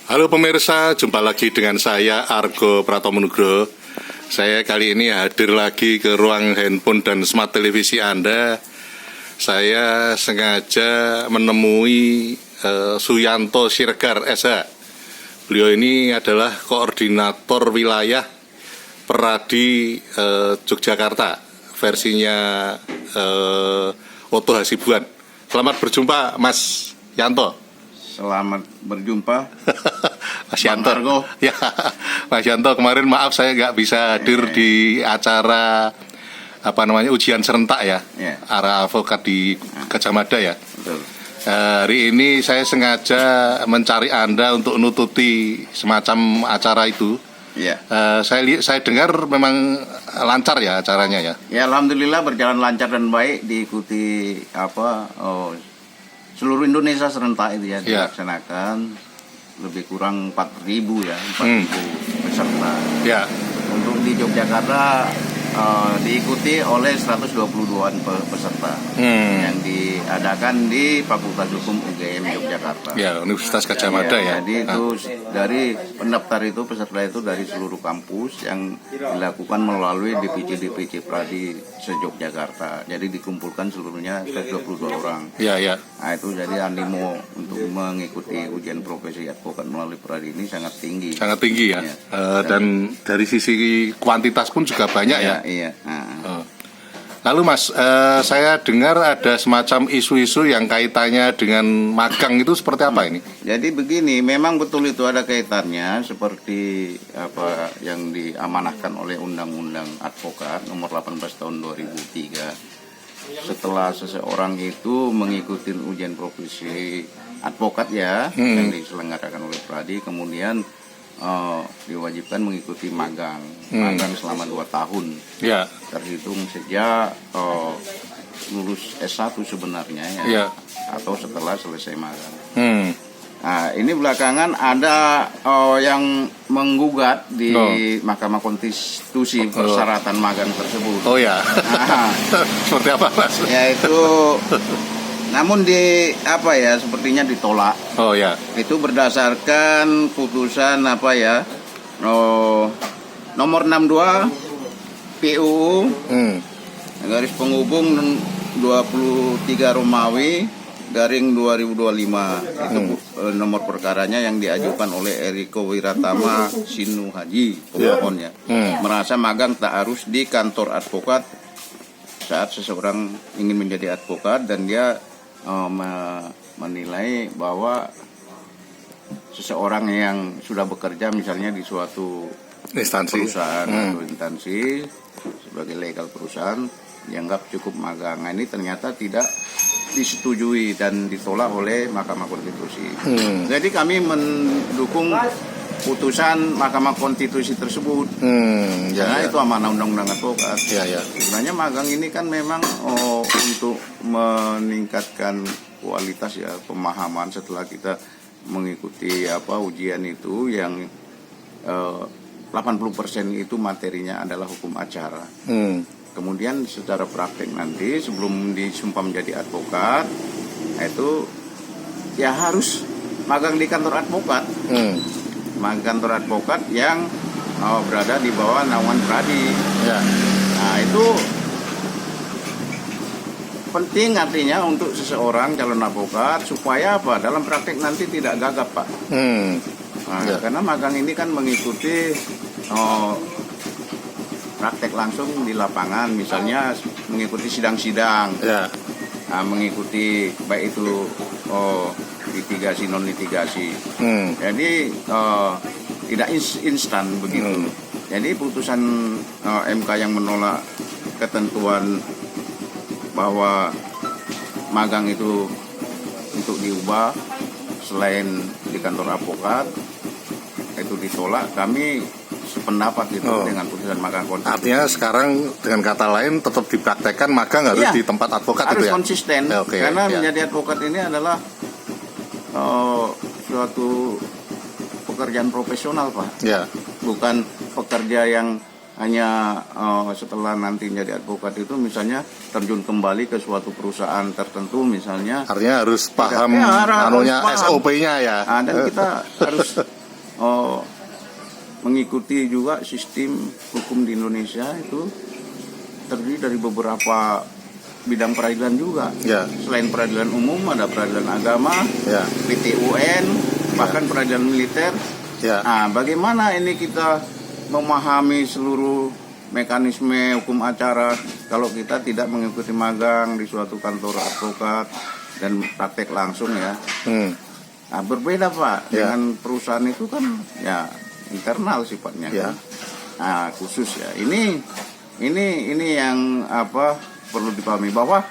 Halo pemirsa, jumpa lagi dengan saya Argo Pratomo Nugroho. Saya kali ini hadir lagi ke ruang handphone dan smart televisi Anda. Saya sengaja menemui Suyanto Siregar SH. Beliau ini adalah koordinator wilayah Peradi Yogyakarta, versinya Oto Hasibuan. Selamat berjumpa Mas Yanto. Selamat berjumpa, Mas Yanto. Argo. Ya, Mas Yanto, kemarin maaf saya nggak bisa hadir di acara ujian serentak ya, arah advokat di Gajah Mada ya. Betul. Hari ini saya sengaja mencari Anda untuk nututi semacam acara itu. Ya. Saya dengar memang lancar ya acaranya ya. Ya, alhamdulillah berjalan lancar dan baik, diikuti seluruh Indonesia serentak itu ya dilaksanakan. Lebih kurang 4.000 ya, 4.000 peserta. Ya. Untuk di Yogyakarta diikuti oleh 122-an peserta yang diadakan di Fakultas Hukum UGM Yogyakarta. Ya, Universitas Gajah Mada ya. Jadi itu dari pendaftar itu, peserta itu dari seluruh kampus yang dilakukan melalui DPC Pradi se-Yogyakarta. Jadi dikumpulkan seluruhnya 122 orang. Ya, ya. Nah itu jadi animo untuk mengikuti ujian profesi advokat melalui Pradi ini sangat tinggi. Sangat tinggi ya. Dan dari sisi kuantitas pun juga banyak ya. Iya. Lalu Mas, saya dengar ada semacam isu-isu yang kaitannya dengan magang, itu seperti apa ini? Jadi begini, memang betul itu ada kaitannya seperti apa yang diamanahkan oleh Undang-Undang Advokat nomor 18 tahun 2003. Setelah seseorang itu mengikuti ujian profesi advokat ya, yang diselenggarakan oleh Pradi, kemudian diwajibkan mengikuti magang selama 2 tahun. Ya. Terhitung sejak lulus S1 sebenarnya ya. Atau setelah selesai magang. Nah, ini belakangan ada yang menggugat di Mahkamah Konstitusi persyaratan magang tersebut. Oh ya. Nah, seperti apa Mas? yaitu namun sepertinya ditolak. Oh ya. Itu berdasarkan putusan nomor 62 PUU garis penghubung 23 Romawi garing 2025. Itu nomor perkaranya yang diajukan oleh Eriko Wiratama Sinu Haji, pemohonnya. Merasa magang tak harus di kantor advokat saat seseorang ingin menjadi advokat, dan dia menilai bahwa seseorang yang sudah bekerja misalnya di suatu instansi perusahaan atau instansi sebagai legal perusahaan dianggap cukup magang. Nah, ini ternyata tidak disetujui dan ditolak oleh Mahkamah Konstitusi. Jadi kami mendukung putusan Mahkamah Konstitusi tersebut. Karena itu amanah Undang-Undang Advokat. Sebenarnya magang ini kan memang untuk meningkatkan kualitas ya, pemahaman setelah kita mengikuti ujian itu yang 80% itu materinya adalah hukum acara. Kemudian secara praktek nanti sebelum disumpah menjadi advokat, itu ya harus magang di kantor advokat. Kantor advokat yang berada di bawah naungan Pradi. Nah, itu penting artinya untuk seseorang calon advokat supaya dalam praktek nanti tidak gagap, Pak. Karena magang ini kan mengikuti praktek langsung di lapangan, misalnya mengikuti sidang-sidang, mengikuti baik itu litigasi non litigasi. Jadi tidak instan begitu. Jadi putusan MK yang menolak ketentuan bahwa magang itu untuk diubah selain di kantor advokat itu ditolak, kami sependapat itu dengan putusan Mahkamah Konstitusi. Artinya sekarang dengan kata lain tetap dipraktekkan magang harus di tempat advokat harus itu ya? Konsisten, karena menjadi advokat ini adalah suatu pekerjaan profesional, Pak. Bukan pekerja yang hanya setelah nanti jadi advokat itu misalnya terjun kembali ke suatu perusahaan tertentu misalnya. Artinya harus paham SOP-nya ya. Nah, dan kita harus mengikuti juga sistem hukum di Indonesia itu terdiri dari beberapa bidang peradilan juga. Ya. Selain peradilan umum ada peradilan agama, Ya. PT-UN, bahkan peradilan militer. Ya. Nah, bagaimana ini kita memahami seluruh mekanisme hukum acara kalau kita tidak mengikuti magang di suatu kantor advokat dan praktek langsung ya. Nah, berbeda Pak dengan perusahaan itu kan ya internal sifatnya. Ya. Kan? Nah, khusus ya. Ini yang perlu dipahami bahwa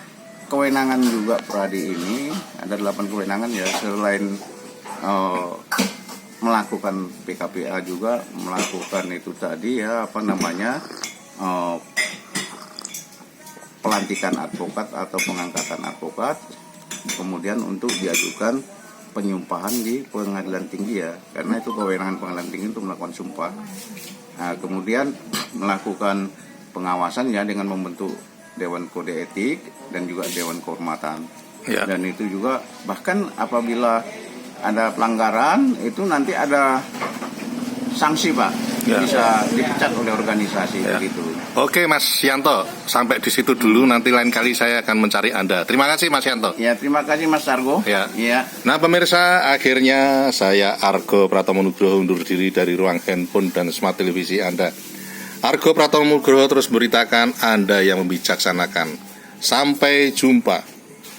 kewenangan juga Pradi ini ada 8 kewenangan ya, selain melakukan PKPA juga melakukan itu tadi ya pelantikan advokat atau pengangkatan advokat, kemudian untuk diajukan penyumpahan di pengadilan tinggi ya, karena itu kewenangan pengadilan tinggi untuk melakukan sumpah. Nah, kemudian melakukan pengawasan ya dengan membentuk Dewan Kode Etik dan juga Dewan Kehormatan. Ya. Dan itu juga bahkan apabila ada pelanggaran itu nanti ada sanksi Pak, bisa dipecat oleh organisasi begitu. Oke Mas Yanto, sampai di situ dulu, nanti lain kali saya akan mencari Anda. Terima kasih Mas Yanto. Ya, terima kasih Mas Argo. Ya. Nah pemirsa, akhirnya saya Argo Pratomo Nugroho undur diri dari ruang handphone dan smart televisi Anda. Argo Pratomo Nugroho terus memberitakan, Anda yang membijaksanakan. Sampai jumpa.